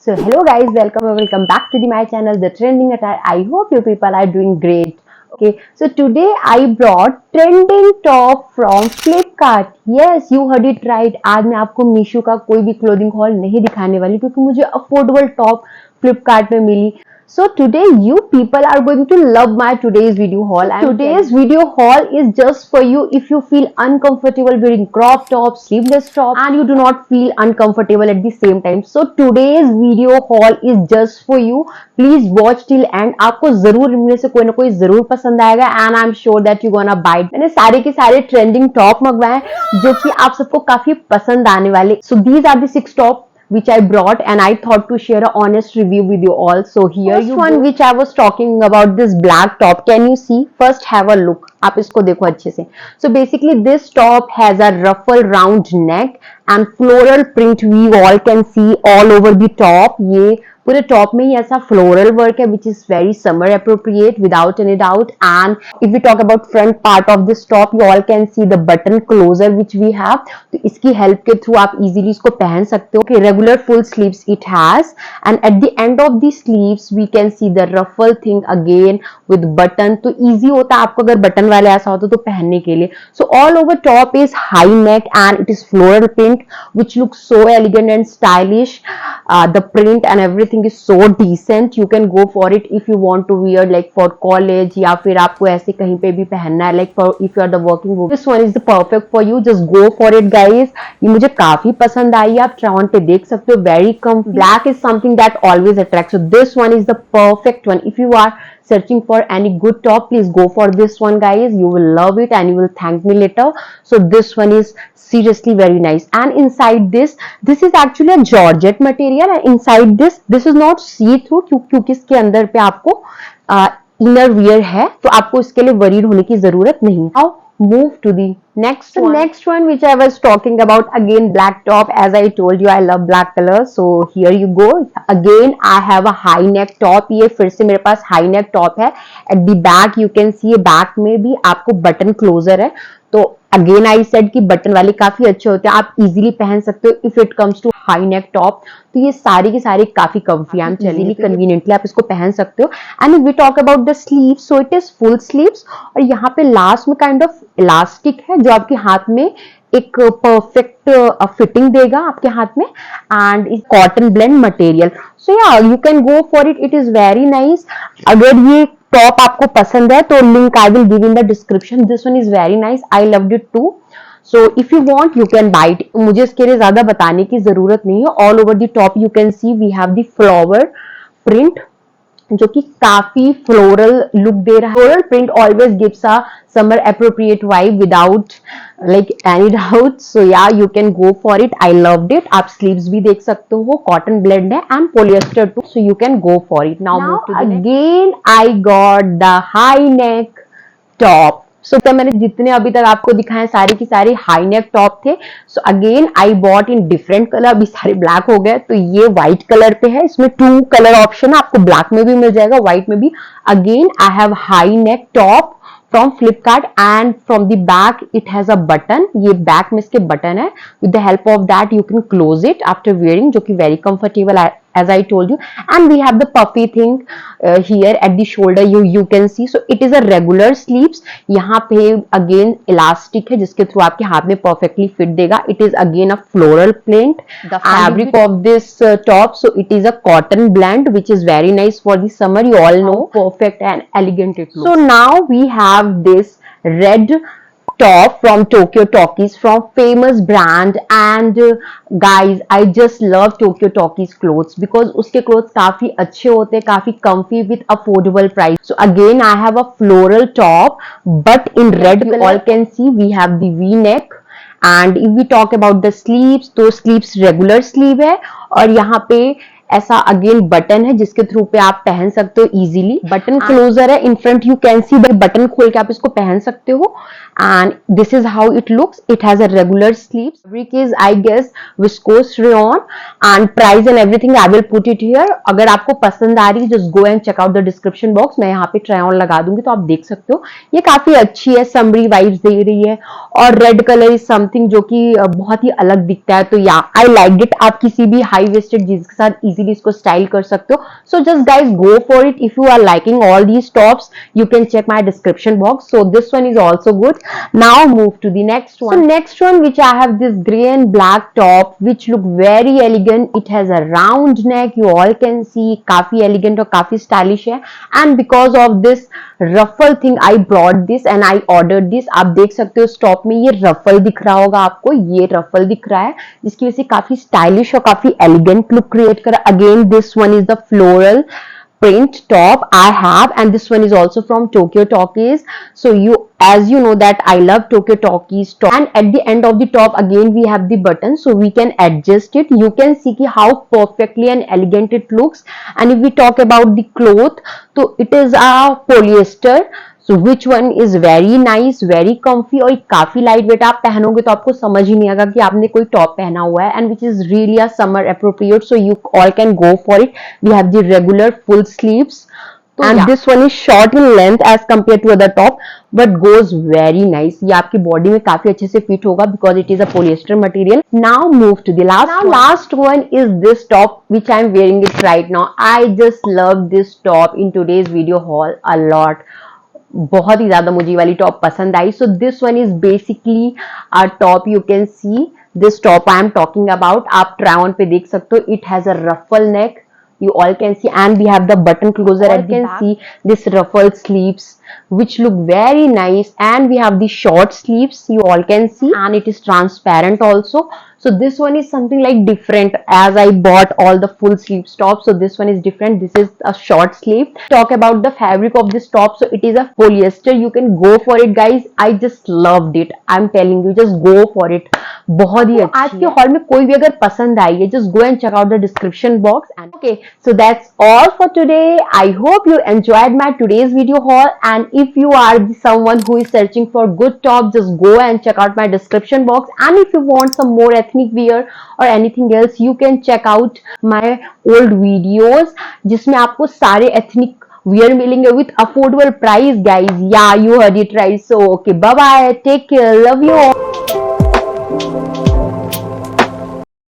So hello guys, welcome back to my channel, The Trending Attire. I hope you people are doing great. Okay, so today I brought trending top from Flipkart. Yes, you heard it right. आज मैं आपको मीशो का कोई भी clothing hall नहीं दिखाने वाली क्योंकि मुझे अफोर्डेबल टॉप फ्लिपकार्ट में मिली. So today you people are going to love my today's video haul. So today's video haul is just for you if you feel uncomfortable wearing crop tops, sleeveless tops and you do not feel uncomfortable at the same time. So today's video haul is just for you. Please watch till end. आपको जरूर इनमें से कोई ना कोई जरूर पसंद आएगा and I'm sure that you gonna buy it. मैंने सारे के सारे ट्रेंडिंग टॉप मंगवाए जो कि आप सबको काफी पसंद आने वाले. So these are the 6 top which I brought and I thought to share an honest review with you all. So here first one which I was talking about, this black top. Can you see? First have a look. आप इसको देखो अच्छे से. So basically this top has a ruffle round neck and floral print. We all can see all over the top. ये पूरे top में ही ऐसा floral work है which is very summer appropriate without any doubt. And if we talk about front part of this top, you all can see the button closer which we have. तो इसकी help के through आप easily इसको पहन सकते हो. Regular full sleeves it has and at the end of the sleeves we can see the ruffle thing again with button. तो easy होता है आपको अगर बटन वाले ऐसा होता तो पहनने के लिए. So all over top is high neck and it is floral print which looks so elegant and stylish. The print and everything is so decent. You can go for it if you want to wear like for college या फिर आपको ऐसे कहीं पे भी पहनना है, like for if you are the working woman. This one is the perfect for you. Just go for it guys. ये मुझे काफी पसंद आई. आप ट्राई ऑन पे देख सकते हो. Very comfy. Black is something that always attracts. So this one is the perfect one. If you are searching for any good top, please go for this one guys. You will love it and you will thank me later. So this one is seriously very nice. And inside this is actually a georgette material and inside this is not see through क्योंकि इसके अंदर पे आपको inner wear है तो आपको इसके लिए वरीड होने की जरूरत नहीं. Now move to the next one. Next one which I was talking about, again black top. As I told you I love black color, so here you go. Again I have a high neck top. ये फिर से मेरे पास high neck top है. At the back you can see back में भी आपको button closer है. तो अगेन आई सेड कि बटन वाले काफी अच्छे होते हैं, आप इजीली पहन सकते हो if it comes to high neck top. तो ये सारे के सारे काफी कंफी एंड इजीली कन्वीनियंटली आप इसको पहन सकते हो. And if we talk about the sleeve, so it is full sleeves और यहाँ पे लास्ट में काइंड ऑफ इलास्टिक है जो आपके हाथ में एक परफेक्ट फिटिंग देगा आपके हाथ में. And is cotton blend material. So ya you can go for it. It is very nice. अगर ये टॉप आपको पसंद है तो link I will give in the description. This one is very nice. I loved it too. So if you want you can buy it. मुझे इसके लिए ज्यादा बताने की जरूरत नहीं है. All over the top you can see we have the flower print जो कि काफी फ्लोरल लुक दे रहा है. Floral print always gives a summer appropriate vibe without like any doubt. So ya you can go for it. I loved it. आप sleeves भी देख सकते हो, कॉटन ब्लेंड है and polyester too. So you can go for it. Now again I got the high neck top. So मैंने जितने अभी तक आपको दिखाए सारे की सारे हाई नेक टॉप थे. So again I bought in different colour. अभी सारे ब्लैक हो गए तो ये व्हाइट कलर पे है. इसमें 2 कलर ऑप्शन है, आपको ब्लैक में भी मिल जाएगा, व्हाइट में भी. Again I have high neck top from Flipkart and from the back it has a button. ये back में इसके button है. With the help of that you can close it after wearing जो कि very comfortable as I told you. And we have the puffy thing here at the shoulder. You can see. So it is a regular sleeves. यहाँ पे again elastic है जिसके through आपके हाथ में perfectly fit देगा. It is again a floral print. The fabric of this top, so it is a cotton blend which is very nice for the summer. You all know perfect and elegant it looks. So now we have this red top from Tokyo Talkies from famous brand. And guys I just love Tokyo Talkies clothes because उसके clothes काफी अच्छे होते हैं, काफी comfy with affordable price. So again I have a floral top but in red. You all can see we have the V neck. And if we talk about the sleeves, तो sleeves regular sleeve है और यहाँ पे ऐसा again button है जिसके through पे आप पहन सकते हो इजीली. बटन क्लोजर है in front. You can see button खोल के आप इसको पहन सकते हो. And this is how it looks. It has a regular sleeve. Fabric is I guess viscose rayon and price and everything I will put it here. अगर आपको पसंद आ रही है just go and check out the description box. मैं यहाँ पे try on लगा दूंगी तो आप देख सकते हो. ये काफी अच्छी है, समरी वाइब्स दे रही है. और रेड कलर इज समथिंग जो कि बहुत ही अलग दिखता है. तो या आई लाइक इट. आप किसी भी हाई वेस्टेड जींस के साथ इजीली इजीली इसको स्टाइल कर सकते हो. So just guys go for it. If you are liking all these tops you can check my description box. So this one is also good. Now move to the next one. So next one which I have this gray and black top which look very elegant. It has a round neck, you all can see, काफी elegant और काफी stylish है. And because of this ruffle thing I brought this and I ordered this. आप देख सकते हो इस top में ये ruffle दिख रहा होगा आपको, ये ruffle दिख रहा है जिसकी वजह से काफी stylish और काफी elegant look create कर. Again this one is the floral print top I have, and this one is also from Tokyo Talkies. So as you know that I love Tokyo Talkies top, and at the end of the top again we have the button so we can adjust it. You can see how perfectly and elegant it looks. And if we talk about the cloth, so it is a polyester. So which one is very nice, very comfy और काफी light weight. आप पहनोगे तो आपको समझ ही नहीं आएगा कि आपने कोई टॉप पहना हुआ है. And which is really a summer appropriate. So you all can go for it. We have the regular full sleeves and this one is short in length as compared to other top but goes very nice. ये आपकी body में काफी अच्छे से fit होगा because it is a polyester material. Now move to the last one is this top which I am wearing it right now. I just love this top in today's video haul a lot. बहुत ही ज्यादा मुझे वाली top पसंद आई. So this one is basically a top. You can see this top I am talking about. आप try on पे देख सकते हो. It has a ruffle neck, you all can see, and we have the button closer at the back. See this ruffled sleeves which look very nice, and we have the short sleeves you all can see, and it is transparent also. So this one is something like different as I bought all the full sleeve tops. So this one is different. This is a short sleeve. Talk about the fabric of this top. So it is a polyester. You can go for it guys. I just loved it. I'm telling you, just go for it. बहुत ही अच्छी. आज के hall में कोई भी अगर पसंद आई है, just go and check out the description box. And okay, so that's all for today. I hope you enjoyed my today's video haul. And if you are someone who is searching for good top, just go and check out my description box. And if you want some more ethnic wear or anything else, you can check out my old videos जिसमें आपको सारे ethnic wear मिलेंगे with affordable price guys. Yeah, you heard it right. So okay, bye bye, take care, love you all.